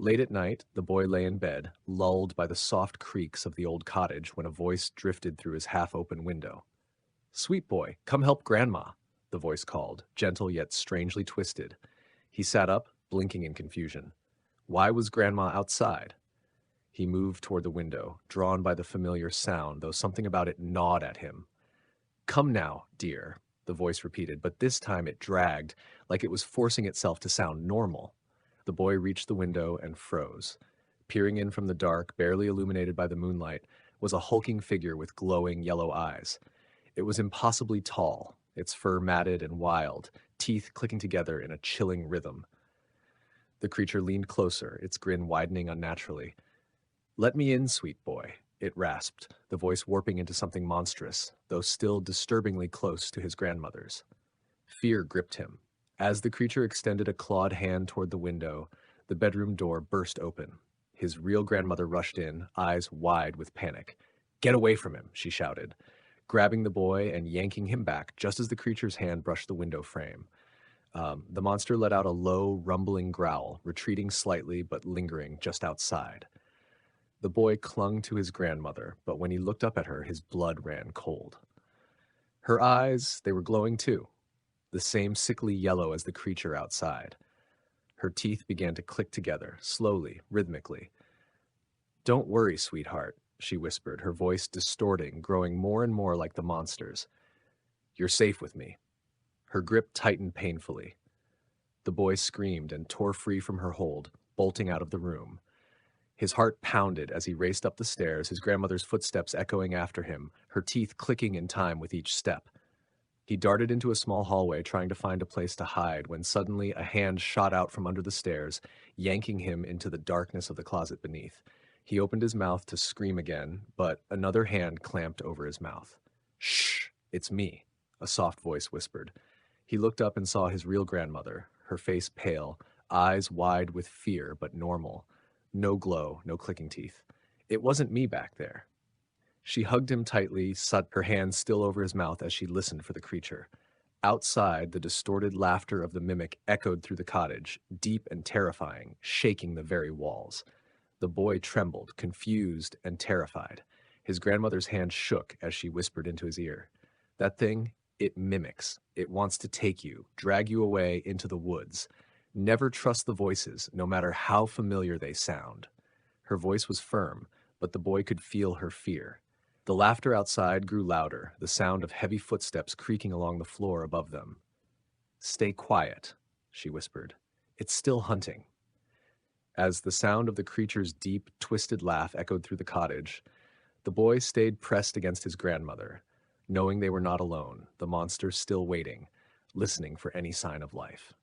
Late at night, the boy lay in bed, lulled by the soft creaks of the old cottage when a voice drifted through his half-open window. "Sweet boy, come help Grandma," the voice called, gentle yet strangely twisted. He sat up, blinking in confusion. Why was Grandma outside? He moved toward the window, drawn by the familiar sound, though something about it gnawed at him. "Come now, dear," the voice repeated, but this time it dragged, like it was forcing itself to sound normal. The boy reached the window and froze. Peering in from the dark, barely illuminated by the moonlight, was a hulking figure with glowing yellow eyes. It was impossibly tall, its fur matted and wild, teeth clicking together in a chilling rhythm. The creature leaned closer, its grin widening unnaturally. "Let me in, sweet boy," it rasped, the voice warping into something monstrous, though still disturbingly close to his grandmother's. Fear gripped him. As the creature extended a clawed hand toward the window, the bedroom door burst open. His real grandmother rushed in, eyes wide with panic. "Get away from him," she shouted, grabbing the boy and yanking him back just as the creature's hand brushed the window frame. The monster let out a low, rumbling growl, retreating slightly but lingering just outside. The boy clung to his grandmother, but when he looked up at her, his blood ran cold. Her eyes, they were glowing too, the same sickly yellow as the creature outside. Her teeth began to click together, slowly, rhythmically. "Don't worry, sweetheart," she whispered, her voice distorting, growing more and more like the monster's. "You're safe with me." Her grip tightened painfully. The boy screamed and tore free from her hold, bolting out of the room. His heart pounded as he raced up the stairs, his grandmother's footsteps echoing after him, her teeth clicking in time with each step. He darted into a small hallway, trying to find a place to hide, when suddenly a hand shot out from under the stairs, yanking him into the darkness of the closet beneath. He opened his mouth to scream again, but another hand clamped over his mouth. "Shh, it's me," a soft voice whispered. He looked up and saw his real grandmother, her face pale, eyes wide with fear but normal. No glow, no clicking teeth. "It wasn't me back there." She hugged him tightly, her hand still over his mouth as she listened for the creature. Outside, the distorted laughter of the mimic echoed through the cottage, deep and terrifying, shaking the very walls. The boy trembled, confused and terrified. His grandmother's hand shook as she whispered into his ear. "That thing, it mimics. It wants to take you, drag you away into the woods. Never trust the voices, no matter how familiar they sound." Her voice was firm, but the boy could feel her fear. The laughter outside grew louder, the sound of heavy footsteps creaking along the floor above them. "Stay quiet," she whispered. "It's still hunting." As the sound of the creature's deep, twisted laugh echoed through the cottage, the boy stayed pressed against his grandmother, knowing they were not alone, the monster still waiting, listening for any sign of life.